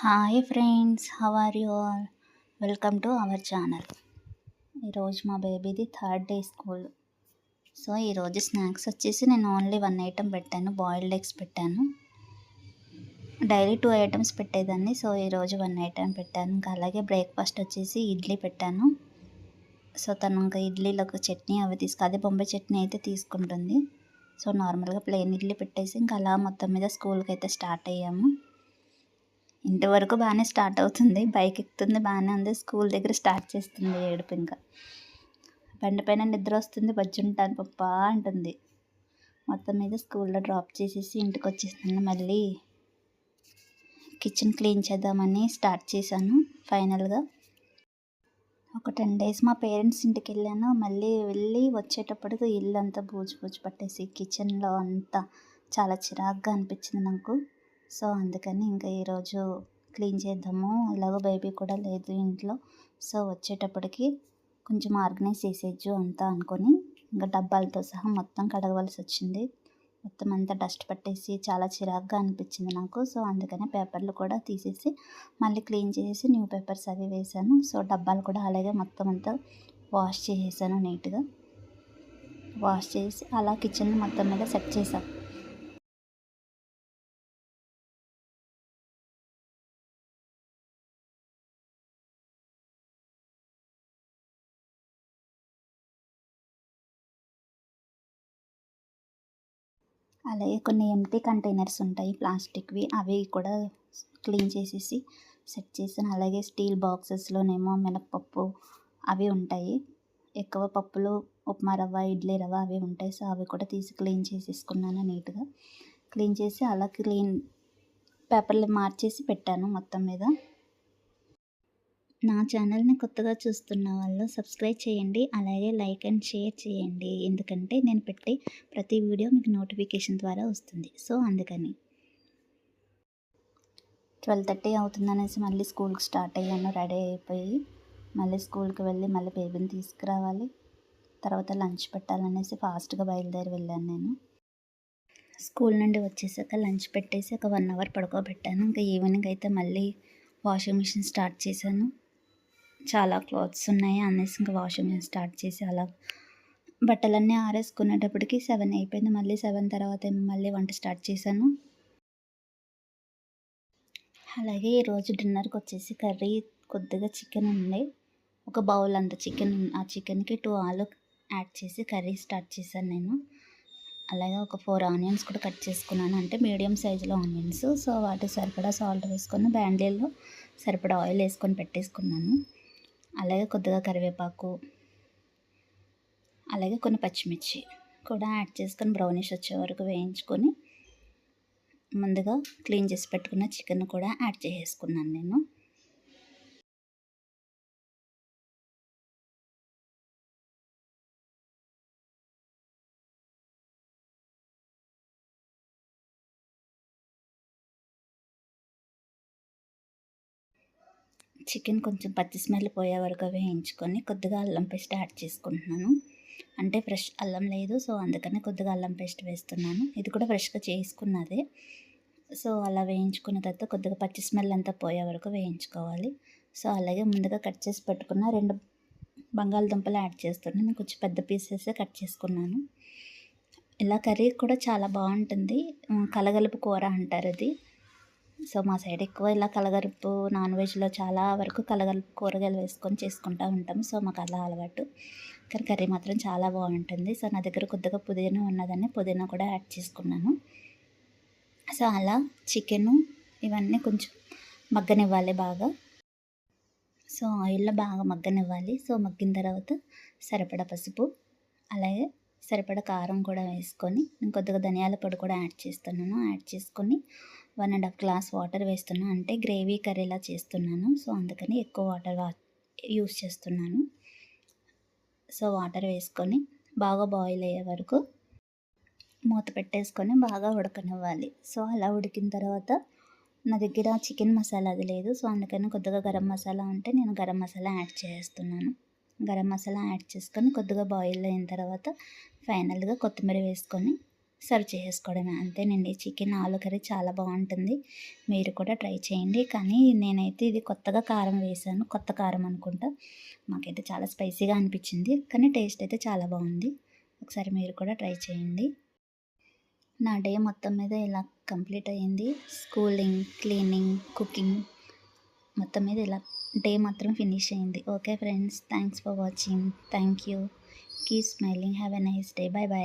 Hi friends, how are you all? Welcome to our channel. ఈరోజు మా బేబీది third day school. So ఈరోజు snacks వచ్చేసి నేను ఓన్లీ 1 ఐటెం పెట్టాను, బాయిల్డ్ ఎగ్స్ పెట్టాను. డైలీ 2 ఐటమ్స్ పెట్టేదాన్ని, సో ఈరోజు 1 ఐటెం పెట్టాను. ఇంకా అలాగే బ్రేక్ఫాస్ట్ వచ్చేసి ఇడ్లీ పెట్టాను. సో తను ఇంకా ఇడ్లీలోకి చట్నీ అవి అదే బొంబాయి చట్నీ అయితే తీసుకుంటుంది. సో నార్మల్గా ప్లెయిన్ ఇడ్లీ పెట్టేసి ఇంకా అలా మొత్తం మీద స్కూల్కి అయితే స్టార్ట్ అయ్యాము. ఇంటి వరకు బాగానే స్టార్ట్ అవుతుంది, బైక్ ఎక్కుతుంది బాగానే ఉంది, స్కూల్ దగ్గర స్టార్ట్ చేస్తుంది ఏడుపు. ఇంకా బండి పైన నిద్ర వస్తుంది, బజ్జుంటాను పప్పా అంటుంది. మొత్తం మీద స్కూల్లో డ్రాప్ చేసేసి ఇంటికి వచ్చేసాను. మళ్ళీ కిచెన్ క్లీన్ చేద్దామని స్టార్ట్ చేశాను. ఫైనల్గా ఒక 10 days మా పేరెంట్స్ ఇంటికి వెళ్ళాను. మళ్ళీ వెళ్ళి వచ్చేటప్పటికి ఇల్లు అంతా బూజు బూజు పట్టేసి కిచెన్లో అంతా చాలా చిరాగ్గా అనిపించింది నాకు. సో అందుకని ఇంకా ఈరోజు క్లీన్ చేద్దాము, ఎలాగో బేబీ కూడా లేదు ఇంట్లో, సో వచ్చేటప్పటికి కొంచెం ఆర్గనైజ్ చేసేయచ్చు అంతా అనుకొని ఇంకా డబ్బాలతో సహా మొత్తం కడగవలసి వచ్చింది. మొత్తం అంతా డస్ట్ పట్టేసి చాలా చిరాగ్గా అనిపించింది నాకు. సో అందుకని పేపర్లు కూడా తీసేసి మళ్ళీ క్లీన్ చేసి న్యూ పేపర్స్ అవి వేసాను. సో డబ్బాలు కూడా అలాగే మొత్తం అంతా వాష్ చేసేసాను నీట్గా. వాష్ చేసి అలా కిచెన్ మొత్తం మీద సెట్ చేసాను. అలాగే కొన్ని ఎంటీ కంటైనర్స్ ఉంటాయి ప్లాస్టిక్వి, అవి కూడా క్లీన్ చేసేసి సెట్ చేసాను. అలాగే స్టీల్ బాక్సెస్లోనేమో మినప్పప్పు అవి ఉంటాయి, ఎక్కువ పప్పులు ఉప్మా రవ్వ ఇడ్లీ రవ్వ అవి ఉంటాయి. సో అవి కూడా తీసి క్లీన్ చేసేసుకున్నాను నీట్గా. క్లీన్ చేసి అలా పేపర్లు మార్చేసి పెట్టాను మొత్తం మీద. నా ఛానల్ని కొత్తగా చూస్తున్న వాళ్ళు సబ్స్క్రైబ్ చేయండి, అలాగే లైక్ అండ్ షేర్ చేయండి, ఎందుకంటే నేను పెట్టే ప్రతి వీడియో మీకు నోటిఫికేషన్ ద్వారా వస్తుంది. సో అందుకని 12:30 అవుతుందనేసి మళ్ళీ స్కూల్కి స్టార్ట్ అయ్యాను. రెడీ అయిపోయి మళ్ళీ స్కూల్కి వెళ్ళి మళ్ళీ బేబీని తీసుకురావాలి, తర్వాత లంచ్ పెట్టాలనేసి ఫాస్ట్గా బయలుదేరి వెళ్ళాను నేను. స్కూల్ నుండి వచ్చేసాక లంచ్ పెట్టేసి ఒక 1 hour పడుకోబెట్టాను. ఇంకా ఈవినింగ్ అయితే మళ్ళీ వాషింగ్ మిషన్ స్టార్ట్ చేశాను. చాలా క్లాత్స్ ఉన్నాయి అనేసి ఇంకా వాషింగ్ మిషన్ స్టార్ట్ చేసి అలా బట్టలన్నీ ఆరేసుకునేటప్పటికి 7 అయిపోయింది. మళ్ళీ 7 తర్వాత మళ్ళీ వంట స్టార్ట్ చేశాను. అలాగే ఈరోజు డిన్నర్కి వచ్చేసి కర్రీ కొద్దిగా చికెన్ ఉండే, ఒక బౌల్ అంత చికెన్, ఆ చికెన్కి 2 ఆలు యాడ్ చేసి కర్రీ స్టార్ట్ చేశాను నేను. అలాగే ఒక 4 ఆనియన్స్ కూడా కట్ చేసుకున్నాను, అంటే మీడియం సైజులో ఆనియన్స్. సో వాటికి సరిపడా సాల్ట్ వేసుకొని బ్యాండిల్లో సరిపడా ఆయిల్ వేసుకొని పెట్టేసుకున్నాను. అలాగే కొద్దిగా కరివేపాకు, అలాగే కొన్ని పచ్చిమిర్చి కూడా యాడ్ చేసుకొని బ్రౌనిష్ వచ్చే వరకు వేయించుకొని ముందుగా క్లీన్ చేసి పెట్టుకున్న చికెన్ కూడా యాడ్ చేసేసుకున్నాను నేను. చికెన్ కొంచెం పచ్చి స్మెల్ పోయే వరకు వేయించుకొని కొద్దిగా అల్లం పేస్ట్ యాడ్ చేసుకుంటున్నాను, అంటే ఫ్రెష్ అల్లం లేదు, సో అందుకని కొద్దిగా అల్లం పేస్ట్ వేస్తున్నాను. ఇది కూడా ఫ్రెష్గా చేసుకున్నదే. సో అలా వేయించుకున్న తర్వాత కొద్దిగా పచ్చి స్మెల్ అంతా పోయే వరకు వేయించుకోవాలి. సో అలాగే ముందుగా కట్ చేసి పెట్టుకున్న 2 బంగాళదుంపలు యాడ్ చేస్తున్నాను, కొంచెం పెద్ద పీసెస్ కట్ చేసుకున్నాను. ఇలా కర్రీ కూడా చాలా బాగుంటుంది, కలగలుపు కూర అంటారు ఇది. సో మా సైడ్ ఎక్కువ ఇలా కలగలుపు, నాన్ వెజ్లో చాలా వరకు కలగలుపు కూరగాయలు వేసుకొని చేసుకుంటూ ఉంటాం. సో మాకు అలా అలవాటు, కానీ కర్రీ మాత్రం చాలా బాగుంటుంది. సో నా దగ్గర కొద్దిగా పుదీనా ఉన్నదని పుదీనా కూడా యాడ్ చేసుకున్నాను. సో అలా చికెను ఇవన్నీ కొంచెం మగ్గనివ్వాలి బాగా. సో ఆయిల్లో బాగా మగ్గనివ్వాలి. సో మగ్గిన తర్వాత సరిపడా పసుపు, అలాగే సరిపడా కారం కూడా వేసుకొని నేను కొద్దిగా ధనియాల పొడి కూడా యాడ్ చేస్తున్నాను. యాడ్ చేసుకొని 1.5 గ్లాస్ వాటర్ వేస్తున్నాను, అంటే గ్రేవీ కర్రీలా చేస్తున్నాను. సో అందుకని ఎక్కువ వాటర్ యూస్ చేస్తున్నాను. సో వాటర్ వేసుకొని బాగా బాయిల్ అయ్యే వరకు మూత పెట్టేసుకొని బాగా ఉడకనివ్వాలి. సో అలా ఉడికిన తర్వాత నా దగ్గర చికెన్ మసాలా అది లేదు, సో అందుకని కొద్దిగా గరం మసాలా ఉంటే నేను గరం మసాలా యాడ్ చేస్తున్నాను. గరం మసాలా యాడ్ చేసుకొని కొద్దిగా బాయిల్ అయిన తర్వాత ఫైనల్గా కొత్తిమీర వేసుకొని సర్వ్ చేసుకోవడమే, అంతేనండి. చికెన్ ఆలు కర్రీ చాలా బాగుంటుంది, మీరు కూడా ట్రై చేయండి. కానీ నేనైతే ఇది కొత్తగా కారం వేశాను, కొత్త కారం అనుకుంటా. మాకైతే చాలా స్పైసీగా అనిపించింది, కానీ టేస్ట్ అయితే చాలా బాగుంది. ఒకసారి మీరు కూడా ట్రై చేయండి. నా డే మొత్తం మీద ఇలా కంప్లీట్ అయ్యింది. స్కూలింగ్, క్లీనింగ్, కుకింగ్ మొత్తం మీద ఇలా డే మాత్రం ఫినిష్ అయింది. Okay friends, thanks for watching. Thank you. Keep smiling. Have a nice day. Bye bye.